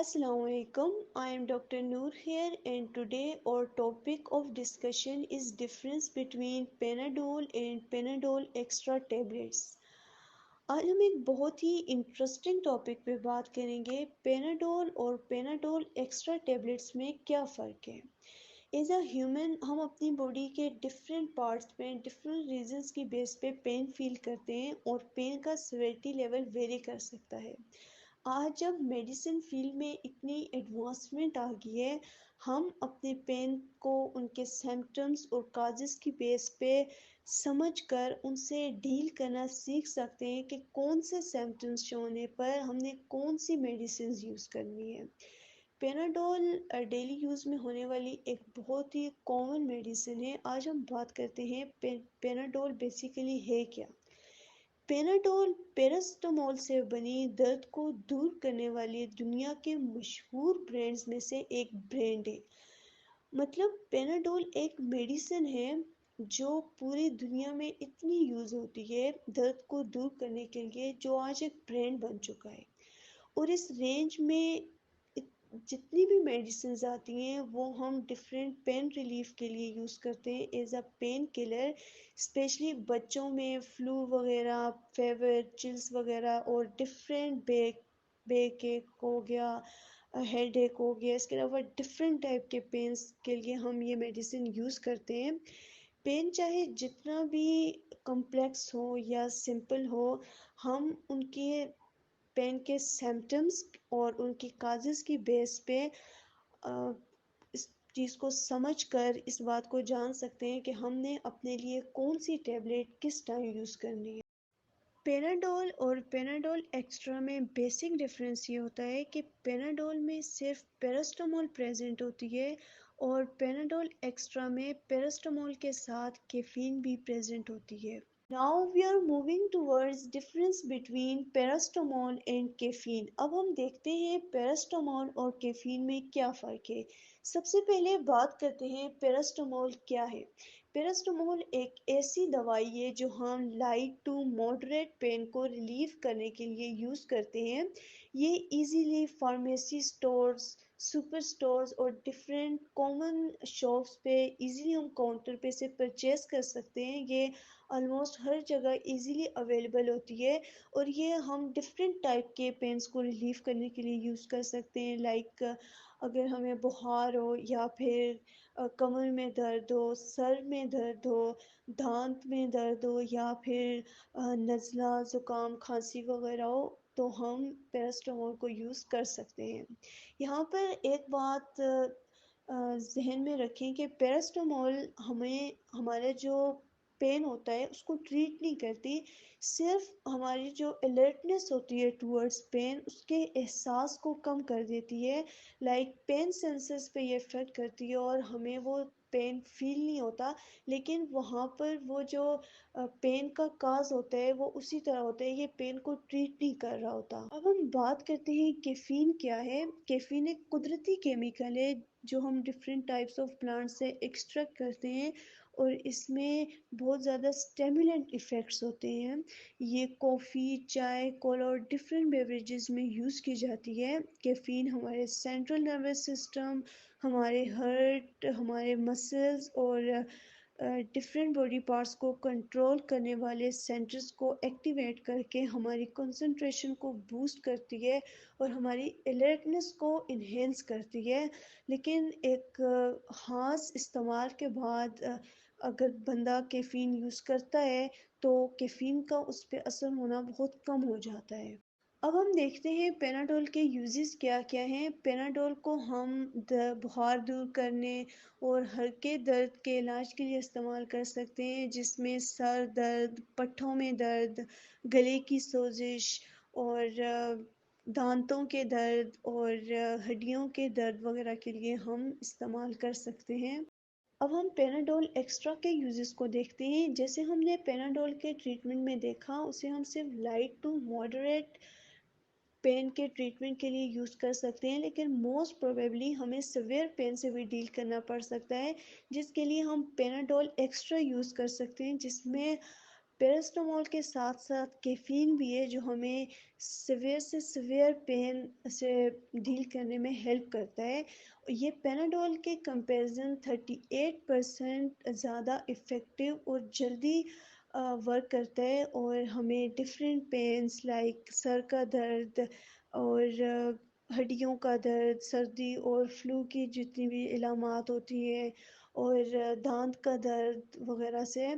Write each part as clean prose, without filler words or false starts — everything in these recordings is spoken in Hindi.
Assalamualaikum. I am Dr. Noor here, and today our topic of discussion is difference between Panadol and Panadol extra tablets. आज हम एक बहुत ही इंटरेस्टिंग टॉपिक पे बात करेंगे। पेनाडोल और पेनाडोल एक्स्ट्रा टेबलेट्स में क्या फ़र्क है। एज अ ह्यूमन हम अपनी बॉडी के डिफरेंट पार्ट्स में डिफरेंट रीजंस की बेस पे पेन फील करते हैं और पेन का सिवियरिटी लेवल वेरी कर सकता है। आज जब मेडिसिन फील्ड में इतनी एडवांसमेंट आ गई है, हम अपने पेन को उनके सिम्टम्स और काजेस की बेस पे समझ कर उनसे डील करना सीख सकते हैं कि कौन से सिम्टम्स शो होने पर हमने कौन सी मेडिसिन यूज़ करनी है। पेनाडोल डेली यूज़ में होने वाली एक बहुत ही कॉमन मेडिसिन है। आज हम बात करते हैं पेनाडोल बेसिकली है क्या। पेनाडोल पैरासिटामोल से बनी दर्द को दूर करने वाली दुनिया के मशहूर ब्रांड्स में से एक ब्रांड है। मतलब पेनाडोल एक मेडिसिन है जो पूरी दुनिया में इतनी यूज़ होती है दर्द को दूर करने के लिए, जो आज एक ब्रांड बन चुका है। और इस रेंज में जितनी भी मेडिसिन आती हैं वो हम डिफरेंट पेन रिलीफ के लिए यूज़ करते हैं as a painkiller. Specially बच्चों में फ्लू वगैरह, फीवर, चिल्स वगैरह और डिफरेंट बैक बैक एक हो गया, हेड एक हो गया, इसके अलावा डिफरेंट टाइप के पेन्स के लिए हम ये मेडिसिन यूज़ करते हैं। पेन चाहे जितना भी कॉम्प्लेक्स हो या सिंपल हो, हम उनके पेन के सिम्टम्स और उनकी काजेज़ की बेस पे अ, इस चीज़ को समझ कर इस बात को जान सकते हैं कि हमने अपने लिए कौन सी टैबलेट किस टाइम यूज़ करनी है। पेनाडोल और पेनाडोल एक्स्ट्रा में बेसिक डिफरेंस ये होता है कि पेनाडोल में सिर्फ पैरासिटामोल प्रेजेंट होती है और पेनाडोल एक्स्ट्रा में पैरासिटामोल के साथ कैफीन भी प्रेजेंट होती है। Now we are moving towards difference between paracetamol and caffeine. अब हम देखते हैं पैरास्टामोल और कैफीन में क्या फ़र्क है। सबसे पहले बात करते हैं पैरास्टामोल क्या है। पैरास्टामोल एक ऐसी दवाई है जो हम लाइट टू मॉडरेट पेन को रिलीव करने के लिए यूज़ करते हैं। ये easily pharmacy stores, super stores और डिफरेंट कॉमन शॉप्स पे इजीली हम काउंटर पे से परचेज कर सकते हैं। ये ऑलमोस्ट हर जगह इजीली अवेलेबल होती है और ये हम डिफरेंट टाइप के पेन्स को रिलीव करने के लिए यूज़ कर सकते हैं। लाइक अगर हमें बुखार हो या फिर कमर में दर्द हो, सर में दर्द हो, दांत में दर्द हो या फिर नज़ला, ज़ुकाम, खांसी वगैरह हो, तो हम पैरास्टामोल को यूज़ कर सकते हैं। यहाँ पर एक बात जहन में रखें कि पैरास्टामोल हमें हमारे जो पेन होता है उसको ट्रीट नहीं करती, सिर्फ हमारी जो अलर्टनेस होती है टूवर्ड्स पेन उसके एहसास को कम कर देती है। लाइक पेन सेंसर्स पे ये इफ़ेक्ट करती है और हमें वो पेन फील नहीं होता, लेकिन वहाँ पर वो जो पेन का काज होता है वो उसी तरह होता है, ये पेन को ट्रीट नहीं कर रहा होता। अब हम बात करते हैं कैफीन क्या है। कैफीन एक कुदरती केमिकल है जो हम डिफरेंट टाइप्स ऑफ प्लांट से एक्सट्रैक्ट करते हैं और इसमें बहुत ज़्यादा स्टिमुलेंट इफ़ेक्ट्स होते हैं। ये कॉफ़ी, चाय, कोला और डिफरेंट बेवरेजेस में यूज़ की जाती है। कैफ़ीन हमारे सेंट्रल नर्वस सिस्टम, हमारे हार्ट, हमारे मसल्स और डिफरेंट बॉडी पार्ट्स को कंट्रोल करने वाले सेंटर्स को एक्टिवेट करके हमारी कंसंट्रेशन को बूस्ट करती है और हमारी अलर्टनेस को इन्हेंस करती है। लेकिन एक ख़ास इस्तेमाल के बाद अगर बंदा कैफ़ीन यूज़ करता है तो कैफ़ीन का उस पे असर होना बहुत कम हो जाता है। अब हम देखते हैं पेनाडोल के यूजेस क्या क्या हैं। पेनाडोल को हम बुखार दूर करने और हल्के दर्द के इलाज के लिए इस्तेमाल कर सकते हैं, जिसमें सर दर्द, पट्ठों में दर्द, गले की सोजिश और दांतों के दर्द और हड्डियों के दर्द वगैरह के लिए हम इस्तेमाल कर सकते हैं। अब हम पेनाडोल एक्स्ट्रा के यूजेस को देखते हैं। जैसे हमने पेनाडोल के ट्रीटमेंट में देखा, उसे हम सिर्फ लाइट टू मॉडरेट पेन के ट्रीटमेंट के लिए यूज़ कर सकते हैं, लेकिन मोस्ट प्रोबेबली हमें सिवियर पेन से भी डील करना पड़ सकता है, जिसके लिए हम पेनाडोल एक्स्ट्रा यूज़ कर सकते हैं, जिसमें पैरास्टामोल के साथ साथ कैफीन भी है जो हमें सीवियर से सीवियर पेन से डील करने में हेल्प करता है। ये पेनाडोल के कंपैरिजन 38% ज़्यादा इफ़ेक्टिव और जल्दी वर्क करता है और हमें डिफरेंट पेन्स लाइक सर का दर्द और हड्डियों का दर्द, सर्दी और फ्लू की जितनी भी इलामात होती है और दांत का दर्द वगैरह से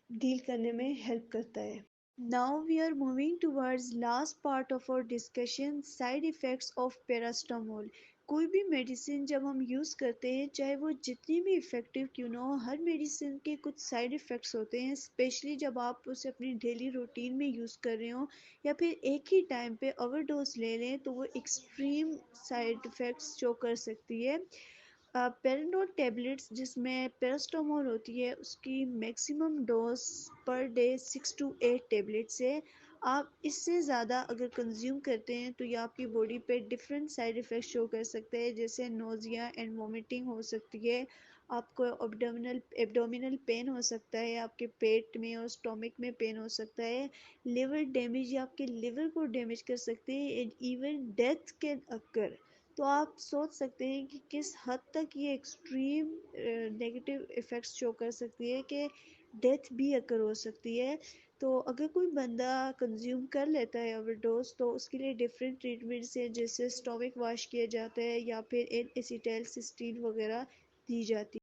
डील करने में हेल्प करता है। Now we are moving towards last part of our discussion, side effects of paracetamol. कोई भी मेडिसिन जब हम यूज़ करते हैं चाहे वो जितनी भी इफ़ेक्टिव क्यों ना हो, हर मेडिसिन के कुछ साइड इफ़ेक्ट्स होते हैं, स्पेशली जब आप उसे अपनी डेली रूटीन में यूज़ कर रहे हो या फिर एक ही टाइम पे ओवरडोज ले लें तो वो एक्सट्रीम साइड इफ़ेक्ट्स शो कर सकती है। पेराडोल टेबलेट्स जिसमें पैरास्टामोल होती है उसकी maximum dose per day 6 to 8 tablets है। आप इससे ज़्यादा अगर कंज्यूम करते हैं तो ये आपकी बॉडी पे डिफरेंट साइड इफ़ेक्ट शो कर सकते हैं, जैसे नोज़िया एंड वोमिटिंग हो सकती है, आपको एब्डोमिनल पेन हो सकता है, आपके पेट में और स्टोमक में पेन हो सकता है, लिवर डैमेज या आपके लिवर को डैमेज कर सकते हैं and even death can occur. तो आप सोच सकते हैं कि किस हद तक ये एक्सट्रीम नेगेटिव इफ़ेक्ट्स शो कर सकती है कि डेथ भी अकर हो सकती है। तो अगर कोई बंदा कंज्यूम कर लेता है ओवरडोज तो उसके लिए डिफरेंट ट्रीटमेंट्स हैं, जैसे स्टोमक वॉश किया जाता है या फिर एन एसिटाइलसिस्टीन वगैरह दी जाती है।